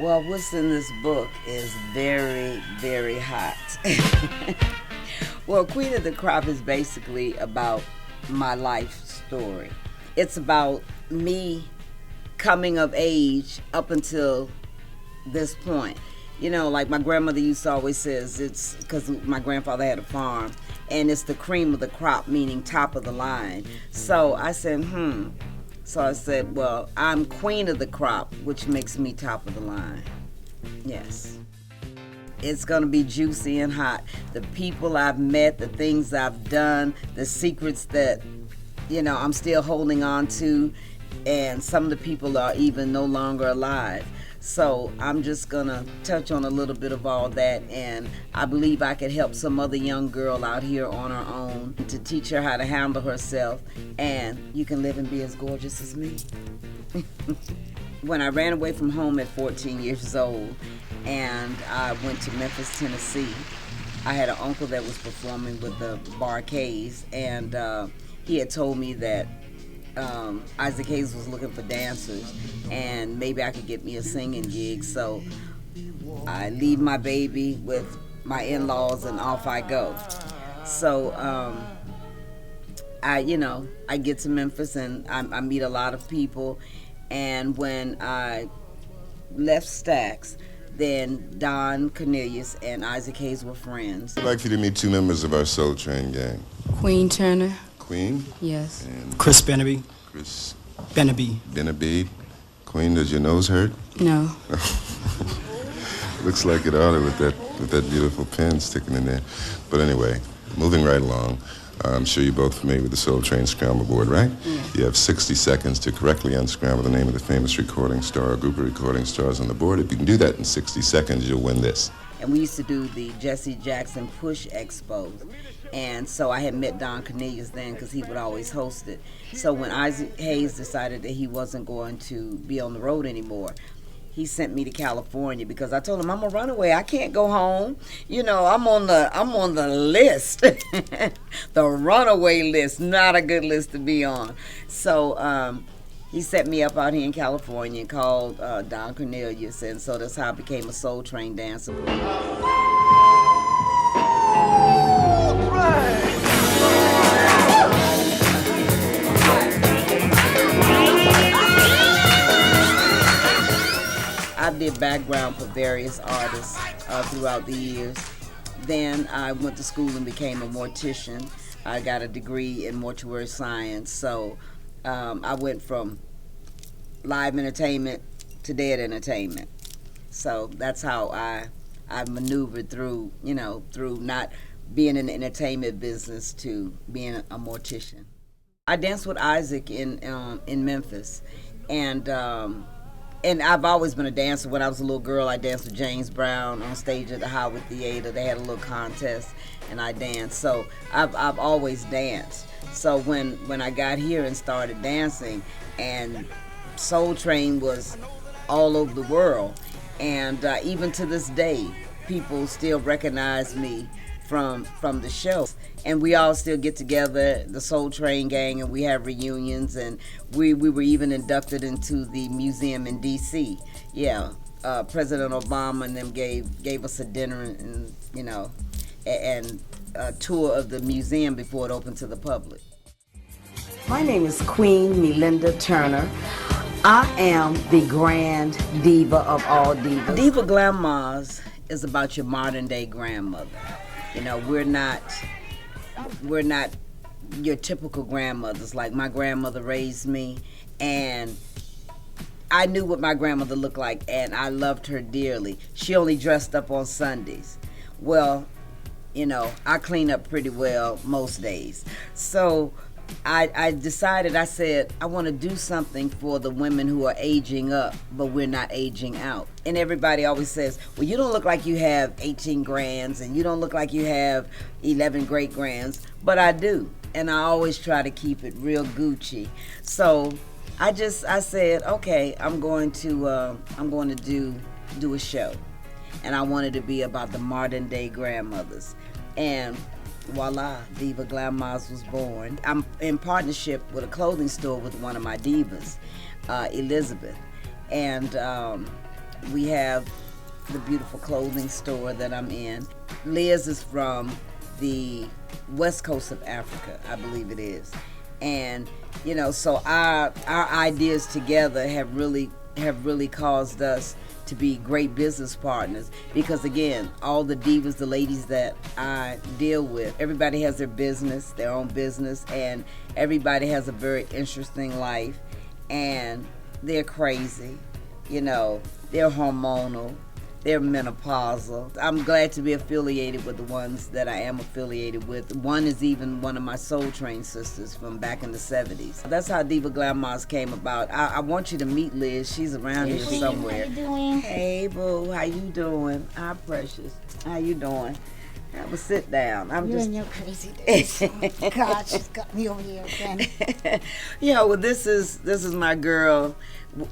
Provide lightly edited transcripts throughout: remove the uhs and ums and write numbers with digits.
Well, what's in this book is very, very hot. Well, Queen of the Crop is basically about my life story. It's about me coming of age up until this point. You know, like my grandmother used to always says, it's because my grandfather had a farm, and it's the cream of the crop, meaning top of the line. So I said, So I said, well, I'm queen of the crop, which makes me top of the line. Yes. It's going to be juicy and hot. The people I've met, the things I've done, the secrets that, I'm still holding on to, and some of the people are even no longer alive. So I'm just going to touch on a little bit of all that, and I believe I could help some other young girl out here on her own to teach her how to handle herself, and you can live and be as gorgeous as me. When I ran away from home at 14 years old and I went to Memphis, Tennessee, I had an uncle that was performing with the Bar-Kays, and he had told me that Isaac Hayes was looking for dancers and maybe I could get me a singing gig. So I leave my baby with my in-laws and off I go. So I get to Memphis and I meet a lot of people. And when I left Stax, then Don Cornelius and Isaac Hayes were friends. I'd like for you to meet two members of our Soul Train gang. Queen Turner. Queen? Yes. And Chris Benaby. Chris Benaby. Benaby. Queen, does your nose hurt? No. Looks like it ought to with that beautiful pen sticking in there. But anyway, moving right along. I'm sure you're both familiar with the Soul Train Scramble Board, right? Yeah. You have 60 seconds to correctly unscramble the name of the famous recording star or group of recording stars on the board. If you can do that in 60 seconds, you'll win this. And we used to do the Jesse Jackson Push Expos. And so I had met Don Cornelius then because he would always host it. So when Isaac Hayes decided that he wasn't going to be on the road anymore, he sent me to California because I told him I'm a runaway. I can't go home. I'm on the list, the runaway list. Not a good list to be on. So he set me up out here in California and called Don Cornelius, and so that's how I became a Soul Train dancer. I did background for various artists throughout the years. Then I went to school and became a mortician. I got a degree in mortuary science. So I went from live entertainment to dead entertainment. So that's how I maneuvered through, through not being in the entertainment business to being a mortician. I danced with Isaac in Memphis, and I've always been a dancer. When I was a little girl, I danced with James Brown on stage at the Howard Theater. They had a little contest, and I danced. So I've always danced. So when I got here and started dancing, and Soul Train was all over the world, and even to this day, people still recognize me from the show. And we all still get together, the Soul Train gang, and we have reunions, and we were even inducted into the museum in D.C. Yeah, President Obama and them gave us a dinner and a tour of the museum before it opened to the public. My name is Queen Melinda Turner. I am the grand diva of all divas. Diva Glamours is about your modern day grandmother. We're not your typical grandmothers. Like my grandmother raised me, and I knew what my grandmother looked like, and I loved her dearly. She only dressed up on Sundays. Well, I clean up pretty well most days. So I decided, I said, I want to do something for the women who are aging up, but we're not aging out. And everybody always says, well, you don't look like you have 18 grands, and you don't look like you have 11 great grands, but I do. And I always try to keep it real Gucci. So I said, okay, I'm going to do a show. And I wanted to be about the modern day grandmothers. And voila, Diva Glamours was born. I'm in partnership with a clothing store with one of my divas, Elizabeth. And We have the beautiful clothing store that I'm in. Liz is from the west coast of Africa, I believe it is. And, you know, so our ideas together have really caused us to be great business partners, because again, all the divas, the ladies that I deal with, everybody has their own business, and everybody has a very interesting life, and they're crazy, you know, they're hormonal, they're menopausal. I'm glad to be affiliated with the ones that I am affiliated with. One is even one of my Soul Train sisters from back in the 70s. That's how Diva Glamours came about. I want you to meet Liz. She's around here somewhere. How you doing? Hey, boo. How you doing? Hi, precious. How you doing? Have a sit down. You and your crazy days. Oh, God, she's got me over here again. Yeah, well, this is my girl.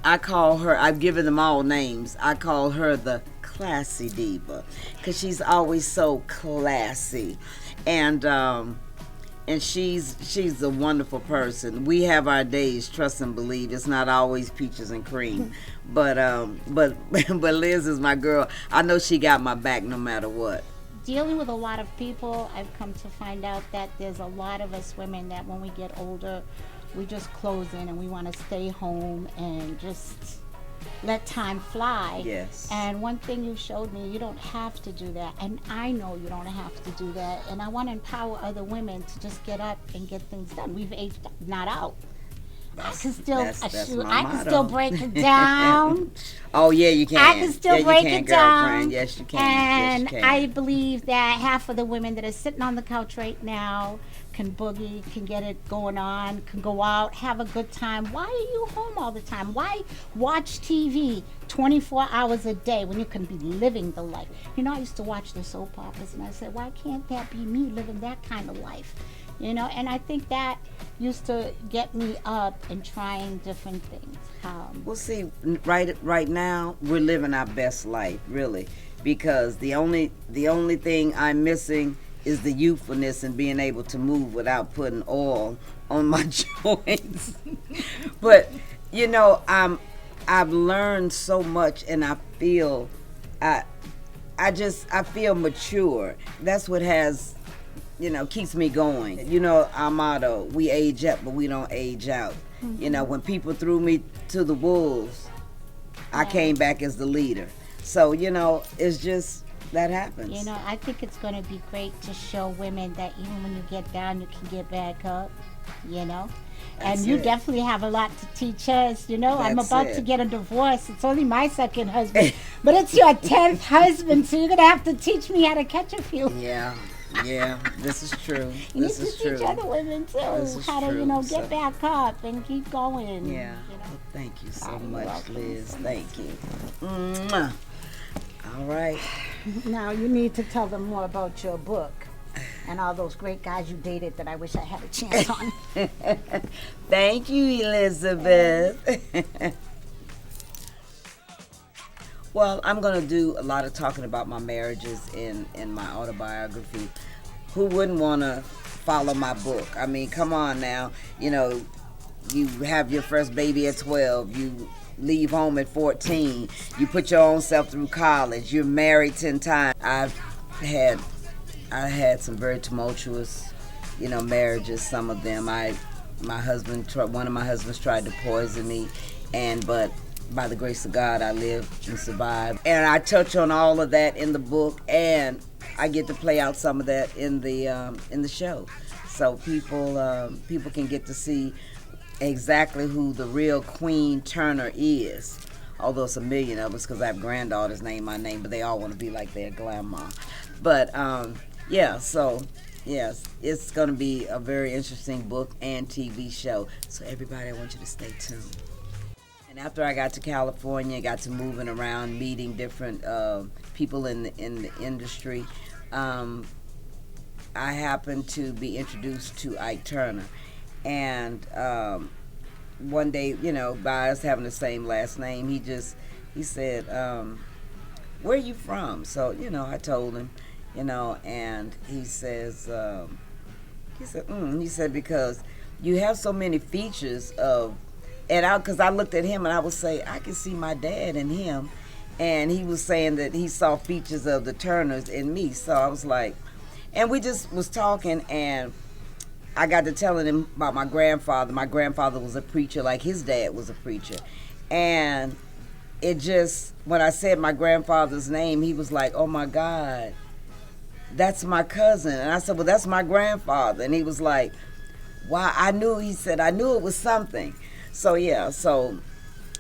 I call her, I've given them all names. I call her the classy diva, because she's always so classy, and she's a wonderful person. We have our days, trust and believe. It's not always peaches and cream, but Liz is my girl. I know she got my back no matter what. Dealing with a lot of people, I've come to find out that there's a lot of us women that when we get older, we just close in and we want to stay home and just let time fly. Yes. And one thing you showed me, you don't have to do that. And I know you don't have to do that. And I want to empower other women to just get up and get things done. We've aged not out. I can still break it down. Oh yeah, you can. I can still break it down. Girlfriend. Yes, you can. And yes, you can. I believe that half of the women that are sitting on the couch right now can boogie, can get it going on, can go out, have a good time. Why are you home all the time? Why watch TV 24 hours a day when you can be living the life? You know, I used to watch the soap operas and I said, why can't that be me living that kind of life? You know, and I think that used to get me up and trying different things. Well, see, right now we're living our best life, really, because the only thing I'm missing is the youthfulness and being able to move without putting oil on my joints. But you know, I've learned so much, and I feel I feel mature. That's what has, you know, keeps me going. You know, our motto, we age up, but we don't age out. Mm-hmm. You know, when people threw me to the wolves, I came back as the leader. So, you know, it's just, that happens. You know, I think it's going to be great to show women that even when you get down, you can get back up, you know. And you definitely have a lot to teach us, you know. I'm about to get a divorce. It's only my second husband, but it's your 10th husband, so you're going to have to teach me how to catch a few. Yeah, this is true. You need to teach other women too how to, you know, get back up and keep going. Yeah. You know? Well, thank you so much, Liz. Thank you. Mwah. All right. Now you need to tell them more about your book and all those great guys you dated that I wish I had a chance on. Thank you, Elizabeth. Well, I'm going to do a lot of talking about my marriages in my autobiography. Who wouldn't want to follow my book? I mean, come on now. You know, you have your first baby at 12. You leave home at 14. You put your own self through college. You're married 10 times. I had some very tumultuous, you know, marriages. Some of them, one of my husbands tried to poison me, but by the grace of God, I lived and survived. And I touch on all of that in the book, and I get to play out some of that in the show, so people can get to see exactly who the real Queen Turner is. Although it's a million of us, because I have granddaughters named my name, but they all want to be like their grandma. But so yes, it's going to be a very interesting book and TV show. So everybody, I want you to stay tuned. And after I got to California, got to moving around, meeting different people in the industry, I happened to be introduced to Ike Turner. And one day, you know, by us having the same last name, he said, where are you from? So, you know, I told him, you know, and he said, because you have so many features of, and because I looked at him and I would say, I can see my dad in him. and he was saying that he saw features of the Turners in me. So I was like, and we just was talking, and I got to telling him about my grandfather. My grandfather was a preacher, like his dad was a preacher. And it just, when I said my grandfather's name, he was like, oh my God, that's my cousin. And I said, well, that's my grandfather. And he was like, wow, he said, I knew it was something. So yeah, so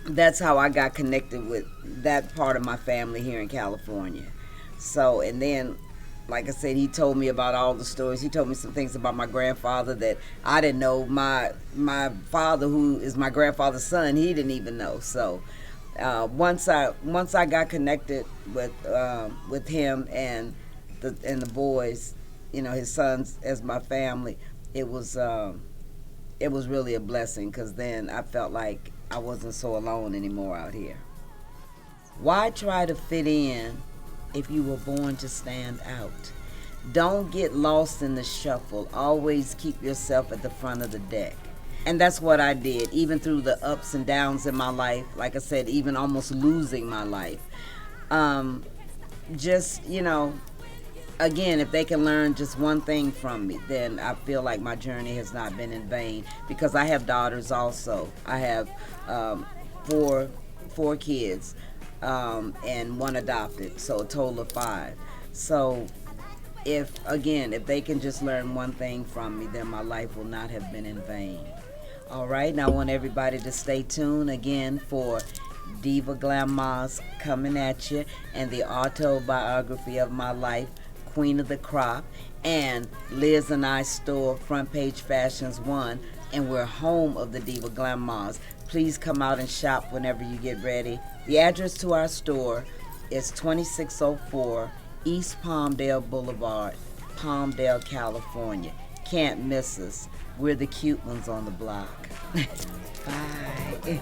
that's how I got connected with that part of my family here in California. So, and then, like I said, he told me about all the stories. He told me some things about my grandfather that I didn't know. My father, who is my grandfather's son, he didn't even know. So, once I got connected with him and the boys, you know, his sons as my family, it was really a blessing, because then I felt like I wasn't so alone anymore out here. Why try to fit in if you were born to stand out? Don't get lost in the shuffle. Always keep yourself at the front of the deck. And that's what I did, even through the ups and downs in my life. Like I said, even almost losing my life. Just, you know, again, if they can learn just one thing from me, then I feel like my journey has not been in vain, because I have daughters also. I have four kids and one adopted, so a total of 5. So if they can just learn one thing from me, then my life will not have been in vain. All right, now I want everybody to stay tuned again for Diva Glamours coming at you, and the autobiography of my life, Queen of the Crop, and Liz and I store Front Page Fashions 1, and we're home of the Diva Glamours. Please come out and shop whenever you get ready. The address to our store is 2604 East Palmdale Boulevard, Palmdale, California. Can't miss us. We're the cute ones on the block. Bye.